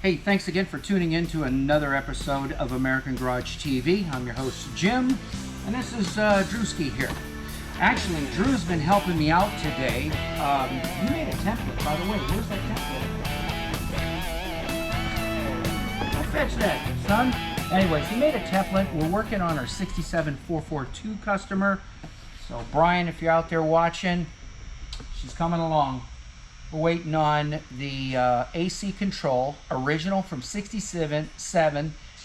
Hey, thanks again for tuning in to another episode of American Garage TV. I'm your host, Jim, and this is Drewski here. Actually, Drew's been helping me out today. You made a template, by the way. Where's that template? Go fetch that, son. Anyways, he made a template. We're working on our 67442 customer. So, Brian, if you're out there watching, she's coming along. We're waiting on the AC control, original from 67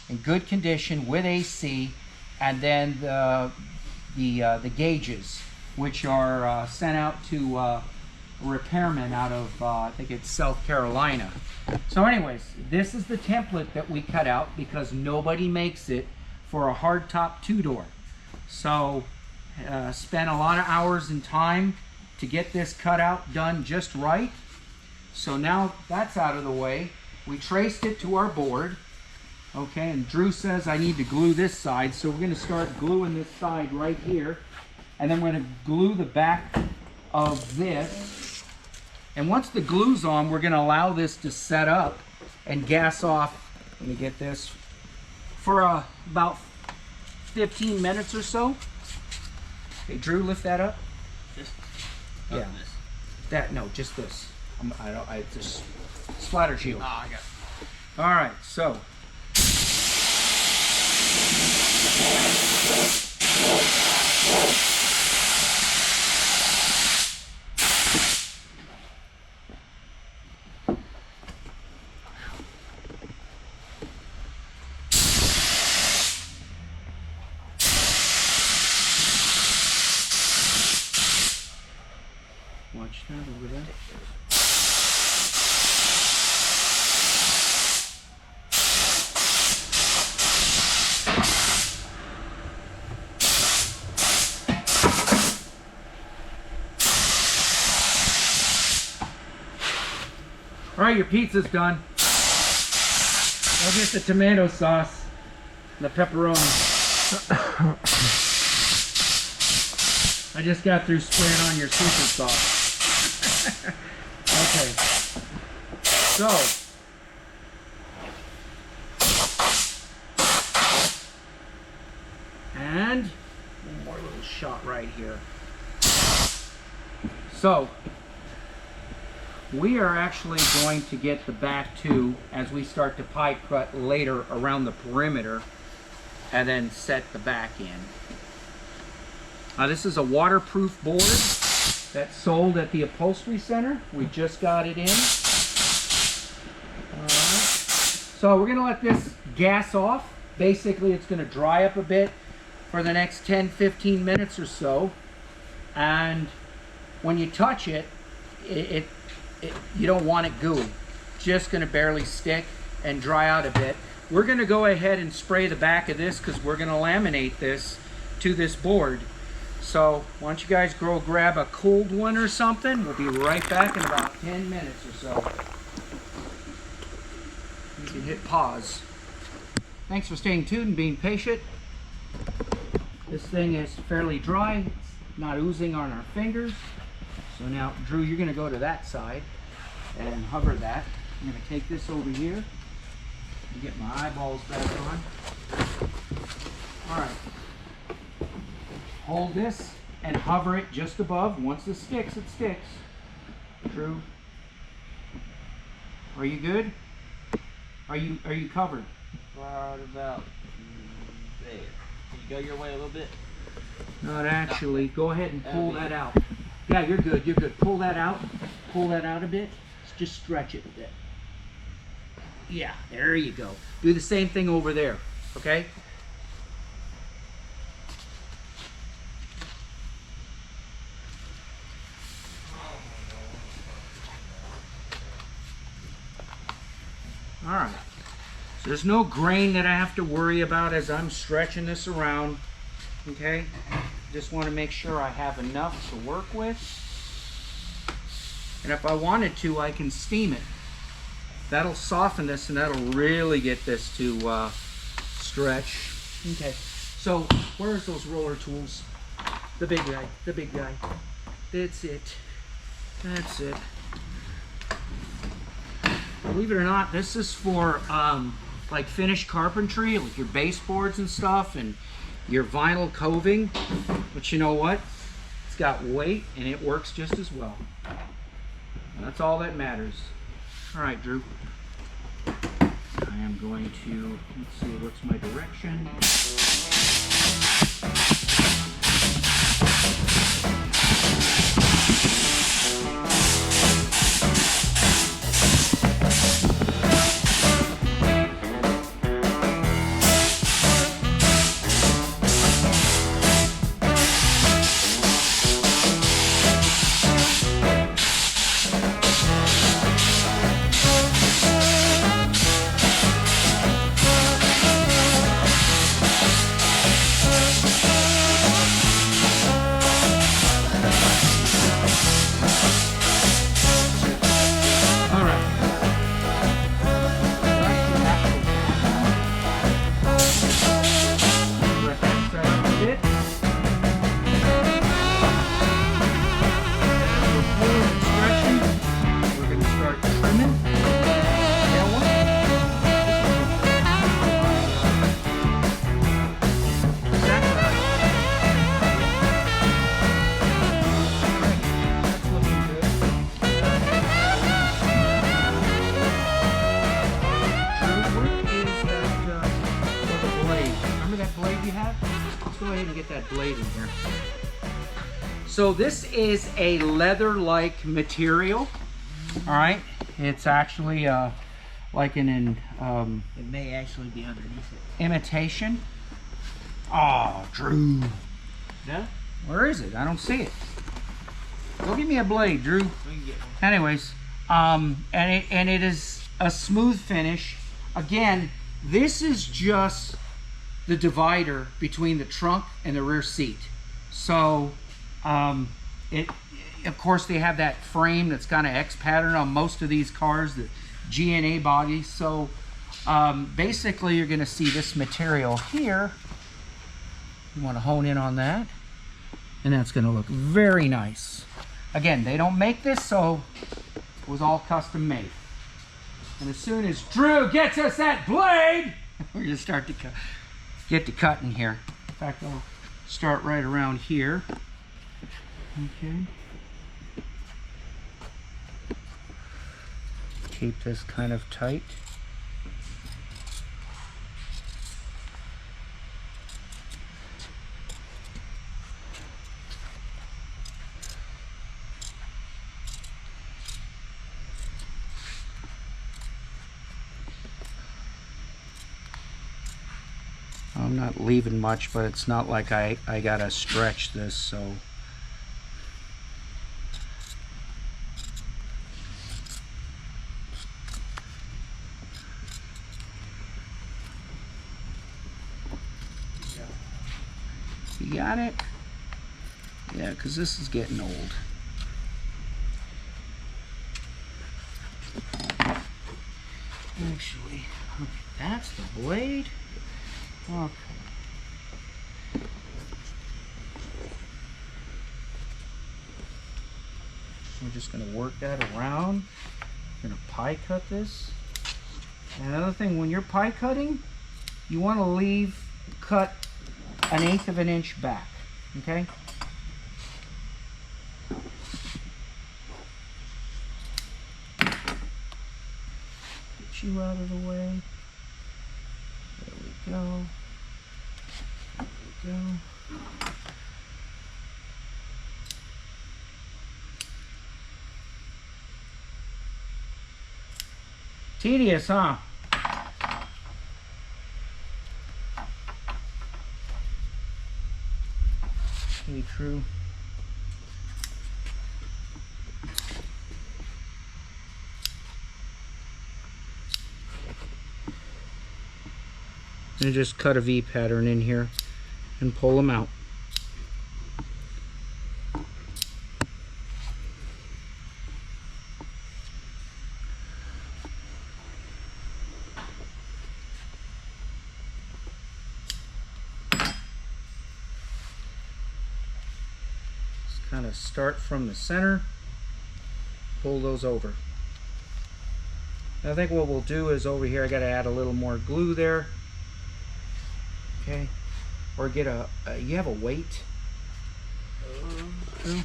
in good condition with AC, and then the gauges, which are sent out to a repairman out of I think it's South Carolina. So anyways, this is the template that we cut out because nobody makes it for a hardtop two-door. So spent a lot of hours and time to get this cutout done just right. So now that's out of the way. We traced it to our board. Okay, and Drew says I need to glue this side, so we're going to start gluing this side right here. And then we're going to glue the back of this. And once the glue's on, we're going to allow this to set up and gas off. Let me get this. For about 15 minutes or so. Okay, Drew, lift that up. Yeah, that, no, just this. I just splatter shield. I got it. All right, so. Watch that over there. All right, your pizza's done. I'll get the tomato sauce, the pepperoni. I just got through spraying on your super sauce. Okay, so and one more little shot right here. So we are actually going to get the back two as we start to pipe cut later around the perimeter and then set the back in. This is a waterproof board that's sold at the upholstery center. We just got it in. So we're gonna let this gas off. Basically, it's gonna dry up a bit for the next 10-15 minutes or so. And when you touch it, you don't want it gooey. Just gonna barely stick and dry out a bit. We're gonna go ahead and spray the back of this because we're gonna laminate this to this board. So why don't you guys go grab a cold one or something. We'll be right back in about 10 minutes or so. You can hit pause. Thanks for staying tuned and being patient. This thing is fairly dry. It's not oozing on our fingers. So now, Drew, you're going to go to that side and hover that. I'm going to take this over here and get my eyeballs back on. All right. Hold this and hover it just above. Once it sticks, it sticks. Drew, are you good? Are you covered? Right about there. Can you go your way a little bit? Not actually. Go ahead and pull that out. Yeah, you're good. You're good. Pull that out. Pull that out a bit. Just stretch it a bit. Yeah, there you go. Do the same thing over there. Okay? All right. So there's no grain that I have to worry about as I'm stretching this around. Okay? Just want to make sure I have enough to work with. And if I wanted to, I can steam it. That'll soften this and that'll really get this to stretch. Okay, so where's those roller tools? The big guy, the big guy. That's it. That's it. believe it or not, this is for like finished carpentry, like your baseboards and stuff, and your vinyl coving. But you know what? It's got weight and it works just as well. And that's all that matters. All right, Drew. I am going to, let's see, what's my direction? So this is a leather-like material. All right, it's actually like an it may actually be underneath it. Imitation. Oh, Drew. No? Where is it? I don't see it. Go give me a blade, Drew. We can get one. Anyways, and it is a smooth finish. Again, this is just the divider between the trunk and the rear seat. So of course they have that frame that's kind of X pattern on most of these cars, the G&A bodies. So basically you're going to see this material here. You want to hone in on that, and that's going to look very nice. Again, they don't make this, so it was all custom made. And as soon as Drew gets us that blade, we're going to start to get to cutting here. In fact, I'll start right around here. Okay. Keep this kind of tight. I'm not leaving much, but it's not like I gotta stretch this, so. You got it? Yeah, because this is getting old. Actually, okay, that's the blade. Okay. We're just going to work that around. We're going to pie cut this. And another thing, when you're pie cutting, you want to cut 1/8 of an inch back. Okay? Get you out of the way. There we go. There we go. Tedious, huh? Okay, true. And just cut a V pattern in here and pull them out. Just kind of start from the center, pull those over. I think what we'll do is over here, I got to add a little more glue there. Okay. Or get you have a weight? True.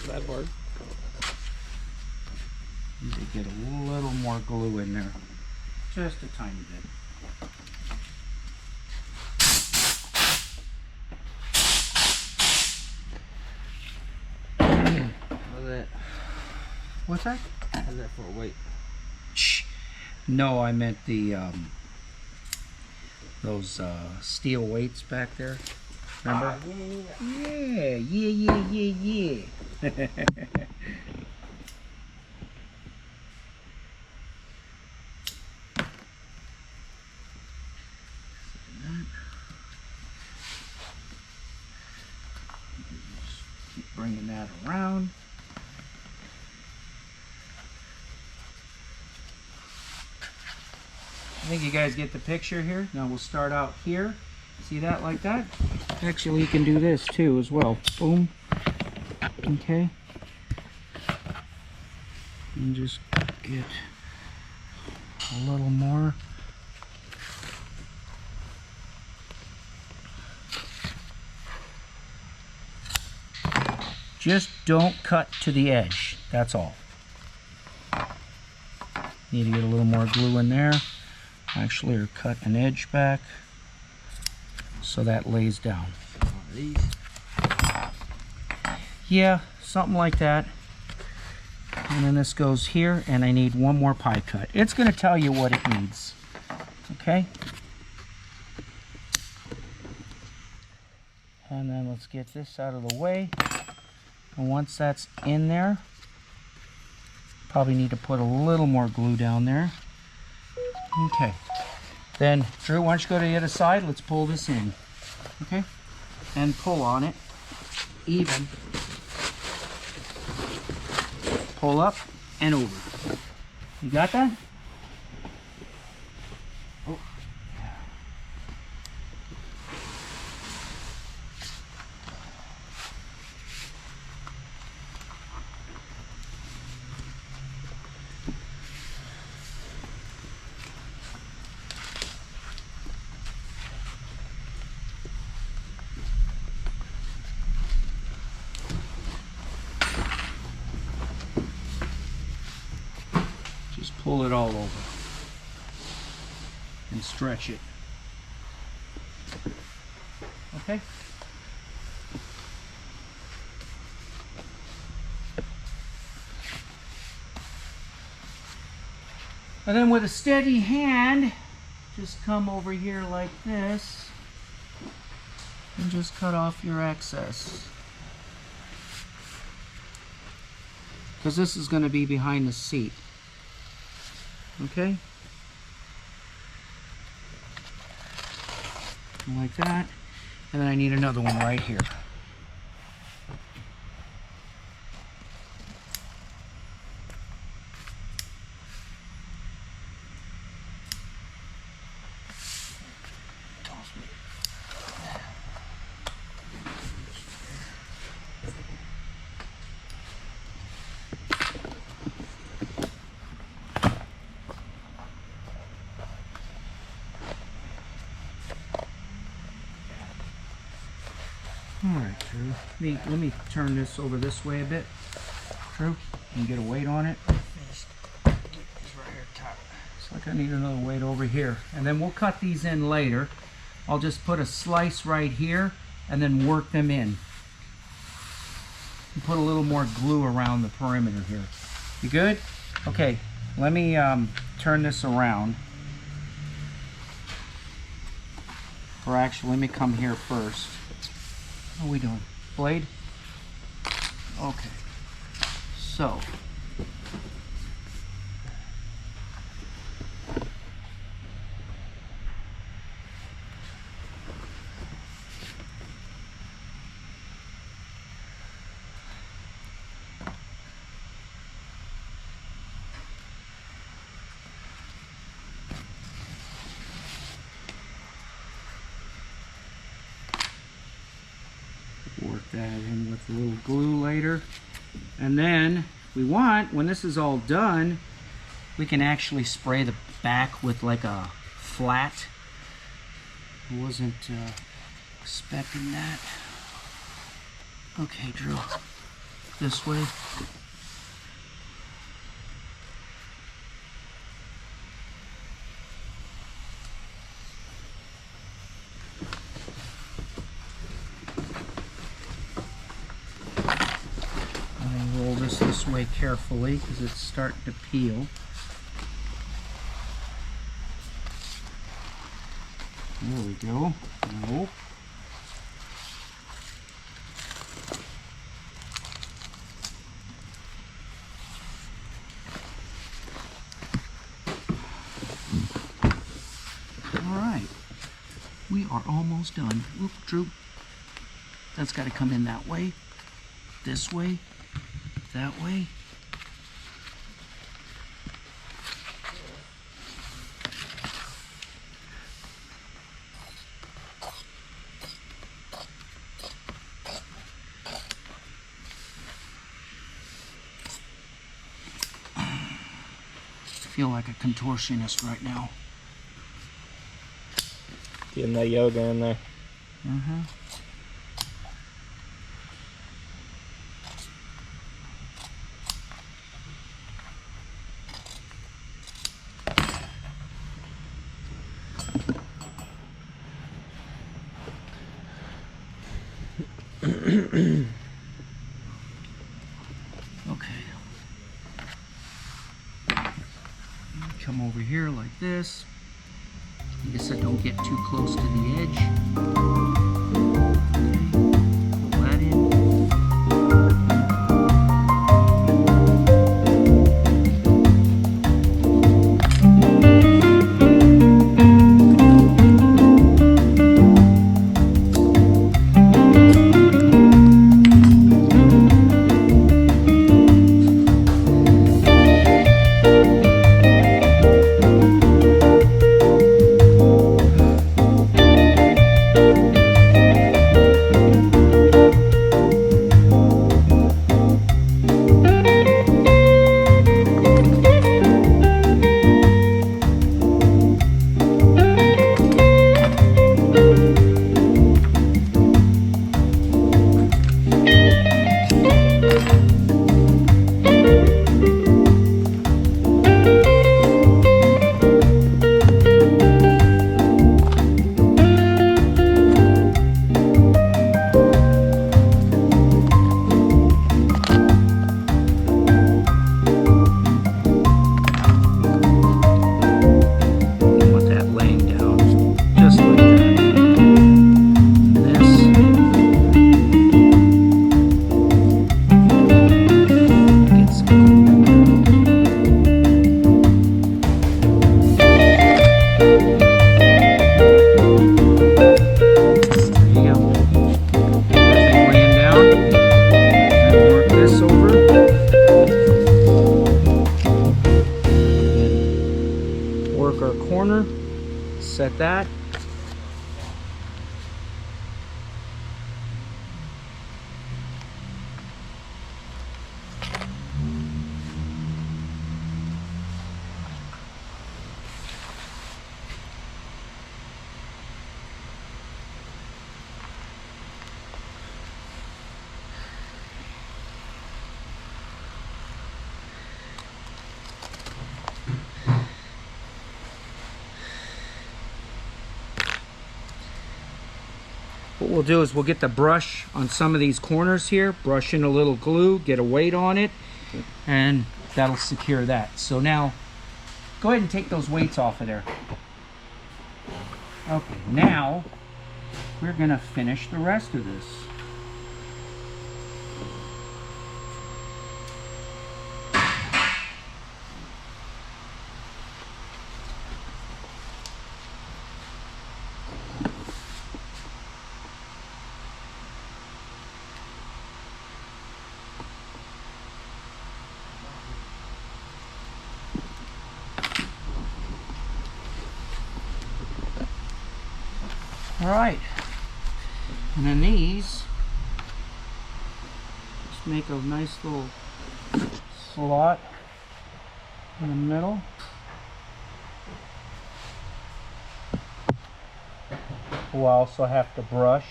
That board. Need to get a little more glue in there. Just a tiny bit. What's that? What's that? How's that for a weight? Shh. No, I meant the those steel weights back there. Remember? Yeah. Keep bringing that around. I think you guys get the picture here. Now we'll start out here. See that like that? Actually, you can do this too as well. Boom. Okay. And just get a little more. Just don't cut to the edge. That's all. Need to get a little more glue in there. Actually, or cut an edge back so that lays down. These. Yeah, something like that. And then this goes here, and I need one more pie cut. It's going to tell you what it needs. Okay? And then let's get this out of the way. And once that's in there, probably need to put a little more glue down there. Okay. Then, Drew, why don't you go to the other side? Let's pull this in. Okay? And pull on it. Even. Pull up and over. You got that? Oh. Pull it all over and stretch it. Okay? And then with a steady hand, just come over here like this and just cut off your excess. Because this is going to be behind the seat. Okay, like that, and then I need another one right here. Alright, Drew. Let me turn this over this way a bit. Drew, can you get a weight on it? It's right here top. It's like I need another weight over here. And then we'll cut these in later. I'll just put a slice right here and then work them in. And put a little more glue around the perimeter here. You good? Okay, let me turn this around. Or actually, let me come here first. What are we doing? Blade? Okay. So. Work that in with a little glue later. And then if we want, when this is all done, we can actually spray the back with like a flat. I wasn't expecting that. Okay, Drew, this way. Roll this way carefully because it's starting to peel. There we go. No. All right. We are almost done. Oop, Drew. That's got to come in that way, this way, that way. I feel like a contortionist right now. Getting that yoga in there. Mm-hmm. Okay. Come over here like this. I guess I don't get too close to the edge. Pull that in. Set that. What we'll do is we'll get the brush on some of these corners here, brush in a little glue, get a weight on it, and that'll secure that. So now, go ahead and take those weights off of there. Okay, now we're gonna finish the rest of this. All right, and then these make a nice little slot in the middle. We'll also have to brush.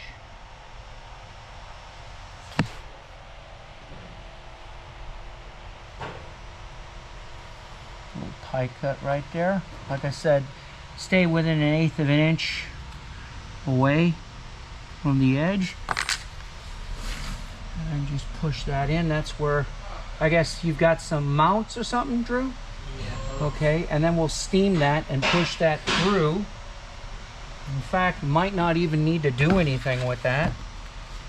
Little pie cut right there. Like I said, stay within 1/8 of an inch away from the edge. And just push that in. That's where, I guess you've got some mounts or something, Drew? Yeah. Okay, and then we'll steam that and push that through. In fact, might not even need to do anything with that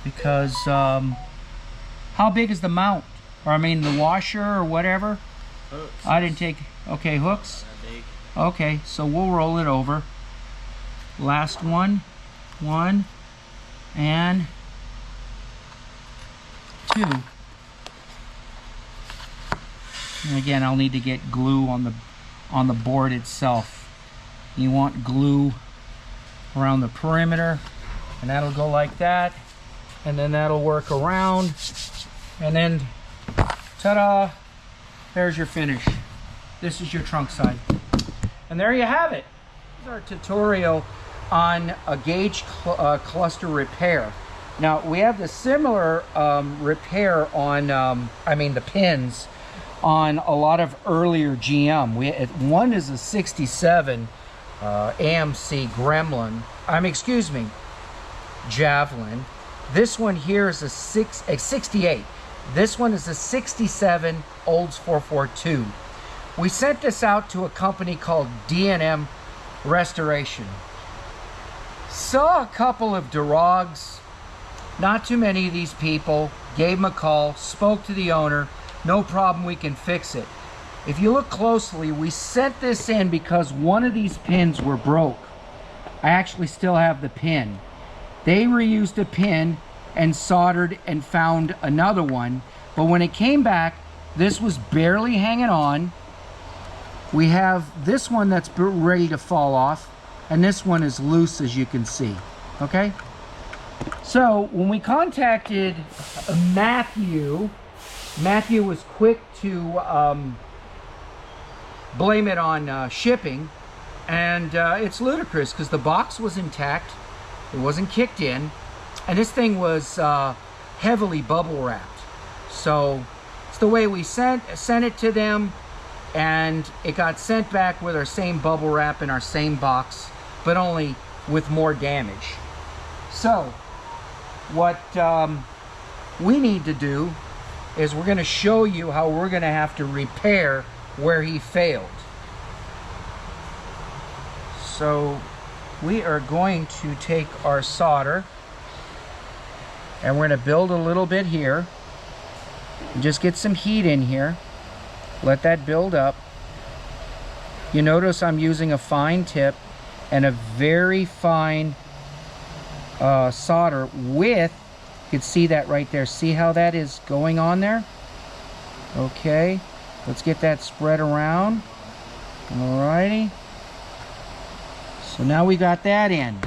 because how big is the mount? Or I mean the washer or whatever? Hooks. I didn't take, okay, hooks? That big. Okay, so we'll roll it over. Last one, 1 and 2. And again, I'll need to get glue on the board itself. You want glue around the perimeter, and that'll go like that, and then that'll work around, and then ta-da, there's your finish. This is your trunk side, and there you have it. This is our tutorial on a gauge cluster repair. Now we have the similar repair on the pins on a lot of earlier GM. One is a 67 AMC Gremlin, excuse me, Javelin. This one here is a 68. This one is a 67 Olds 442. We sent this out to a company called D&M Restoration. Saw a couple of Durogs, not too many of these people, gave them a call, spoke to the owner, no problem, we can fix it. If you look closely, we sent this in because one of these pins were broke. I actually still have the pin. They reused a pin and soldered and found another one, but when it came back, this was barely hanging on. We have this one that's ready to fall off, and this one is loose, as you can see. Okay? So when we contacted Matthew was quick to blame it on shipping, and it's ludicrous because the box was intact, it wasn't kicked in, and this thing was heavily bubble wrapped. So it's the way we sent it to them, and it got sent back with our same bubble wrap in our same box, but only with more damage. So what we need to do is we're going to show you how we're going to have to repair where he failed. So we are going to take our solder and we're going to build a little bit here and just get some heat in here. Let that build up. You notice I'm using a fine tip and a very fine solder with, you can see that right there. See how that is going on there? Okay, let's get that spread around. Alrighty. So now we got that in.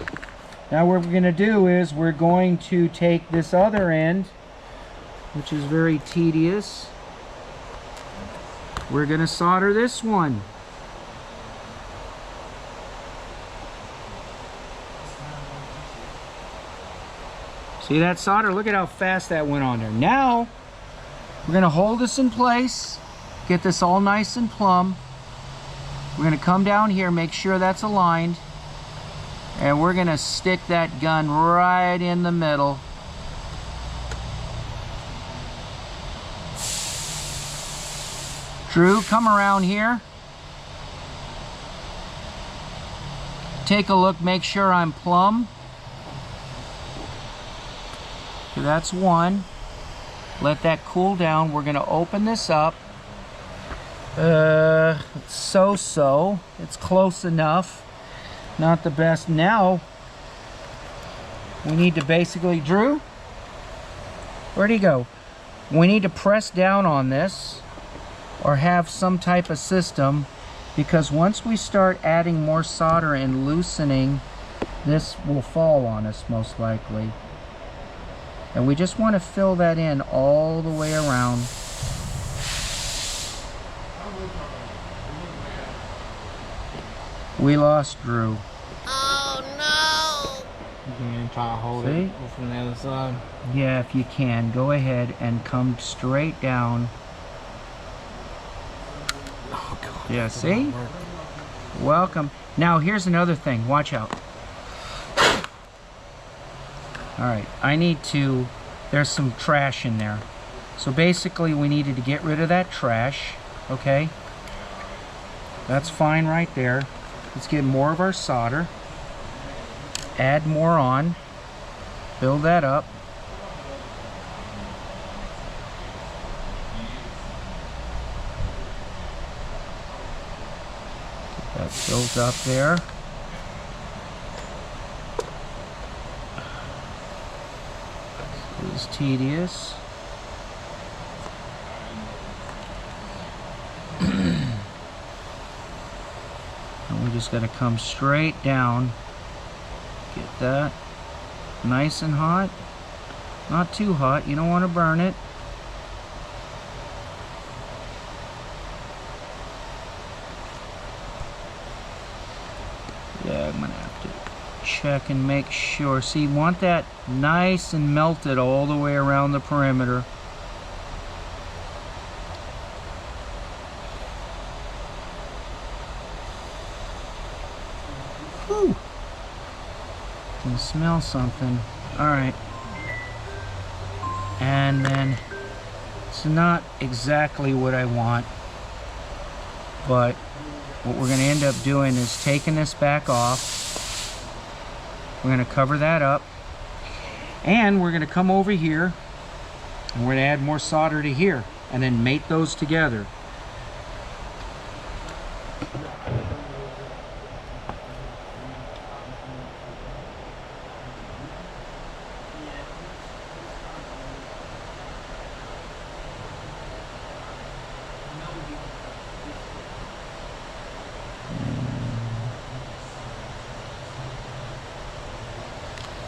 Now what we're going to do is we're going to take this other end, which is very tedious. We're going to solder this one. See that solder? Look at how fast that went on there. Now, we're going to hold this in place, get this all nice and plumb. We're going to come down here, make sure that's aligned, and we're going to stick that gun right in the middle. Drew, come around here. Take a look, make sure I'm plumb. Okay, that's one. Let that cool down. We're going to open this up. It's so-so. It's close enough. Not the best. Now, we need to basically, Drew, where'd he go? We need to press down on this or have some type of system, because once we start adding more solder and loosening, this will fall on us most likely. And we just want to fill that in all the way around. We lost Drew. You can try to hold See? it from the other side. Yeah, if you can, go ahead and come straight down. Oh, God. Yeah, see? Welcome. Now, here's another thing. Watch out. Alright, I need to... There's some trash in there. So basically, we needed to get rid of that trash. Okay? That's fine right there. Let's get more of our solder. Add more on. Build that up. Get that filled up there. This is tedious. And we just got to come straight down. Get that nice and hot. Not too hot. You don't want to burn it. Yeah, I'm going to have to check and make sure. See, you want that nice and melted all the way around the perimeter. Whew. Can smell something. Alright. And then it's not exactly what I want, but what we're going to end up doing is taking this back off. We're going to cover that up, and we're going to come over here and we're going to add more solder to here and then mate those together.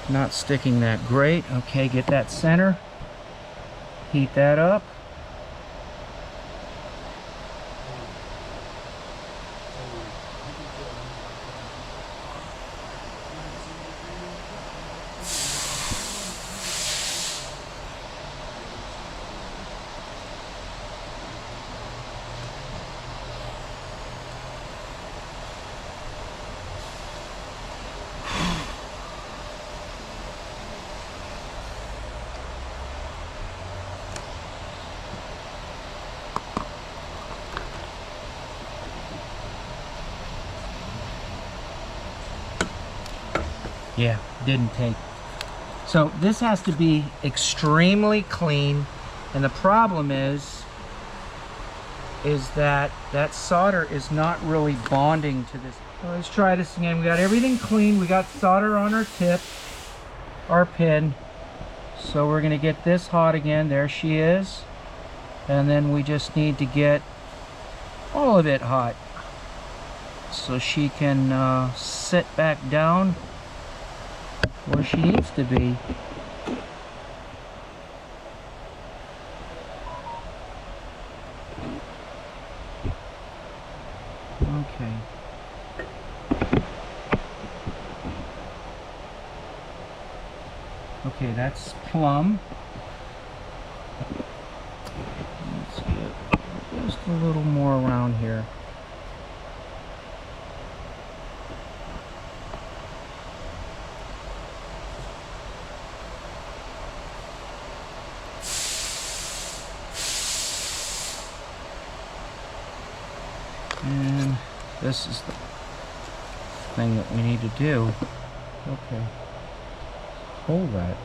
Not sticking that great. Okay, get that center. Heat that up. Yeah, didn't take. So this has to be extremely clean, and the problem is that that solder is not really bonding to this. So let's try this again. We got everything clean. We got solder on our tip, our pin. So we're gonna get this hot again. There she is. And then we just need to get all of it hot so she can sit back down where she needs to be. Okay. Okay, that's plumb. Let's get just a little more around here. And this is the thing that we need to do. Okay. Hold that.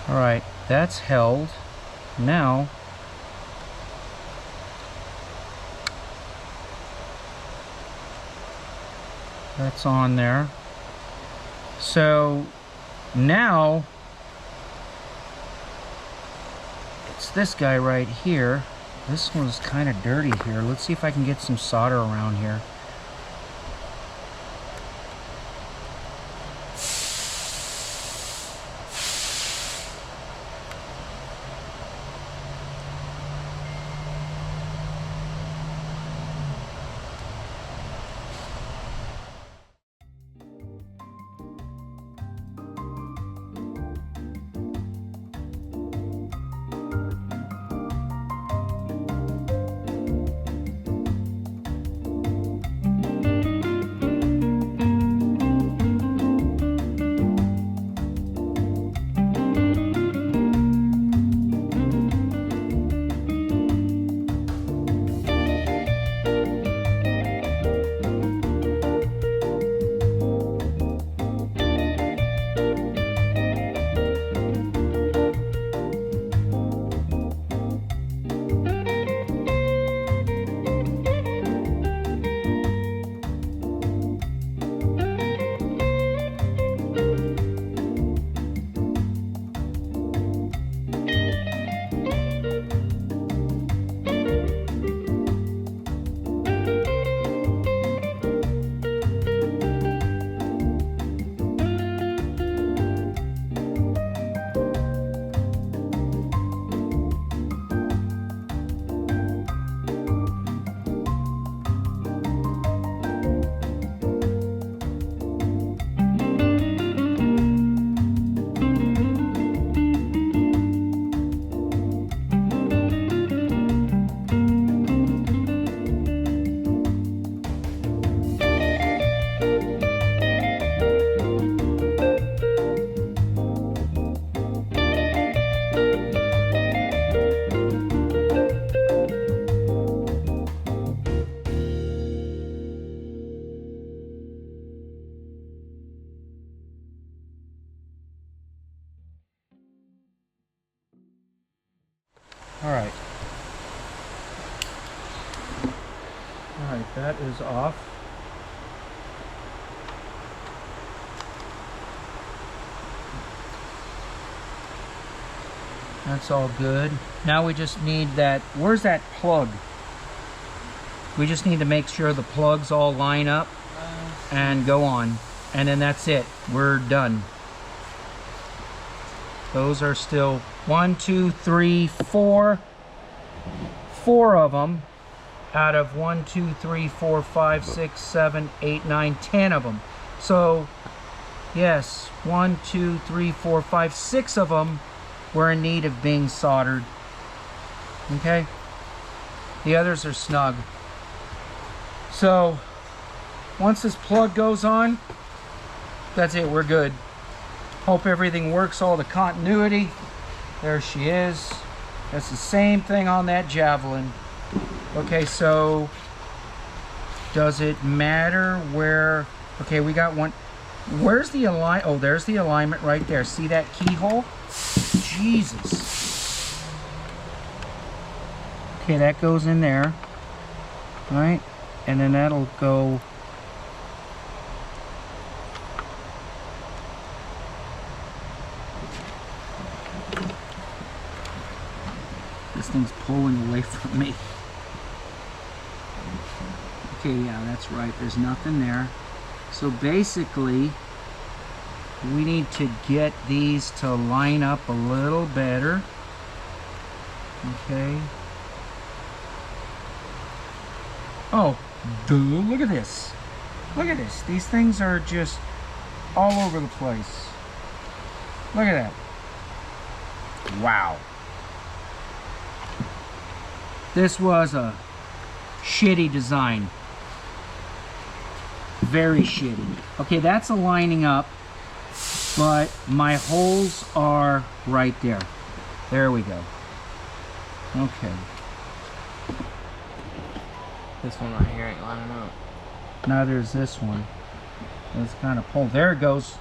All right, that's held. Now that's on there. So now it's this guy right here. This one's kind of dirty here. Let's see if I can get some solder around here. Alright. Alright, that is off. That's all good. Now we just need that, where's that plug? We just need to make sure the plugs all line up and go on. And then that's it. We're done. Those are still 1, 2, 3, 4. 4 of them out of 1, 2, 3, 4, 5, 6, 7, 8, 9, 10 of them. So, yes, 1, 2, 3, 4, 5, 6 of them were in need of being soldered. Okay? The others are snug. So, once this plug goes on, that's it, we're good. Hope everything works, all the continuity. There she is. That's the same thing on that Javelin. Okay, so does it matter where? Okay, we got one. Where's the align? Oh, there's the alignment right there. See that keyhole? Jesus. Okay, that goes in there. Right? And then that'll go. This thing's pulling away from me. Okay, yeah, that's right. There's nothing there. So basically, we need to get these to line up a little better. Okay. Oh, dude, look at this. Look at this. These things are just all over the place. Look at that. Wow. This was a shitty design. Very shitty. Okay, that's aligning up, but my holes are right there. There we go. Okay. This one right here ain't lining up. Now there's this one. It's kind of pulled. There it goes.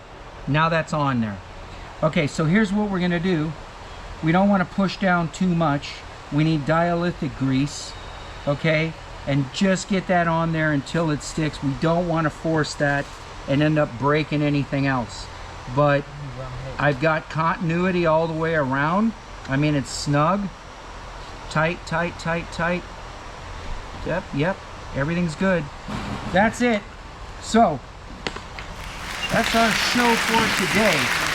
Now that's on there. Okay, so here's what we're going to do. We don't want to push down too much. We need dialithic grease. Okay? And just get that on there until it sticks. We don't want to force that and end up breaking anything else. But I've got continuity all the way around. I mean, it's snug. Tight, tight, tight, tight. Yep, yep. Everything's good. That's it. So, that's our show for today.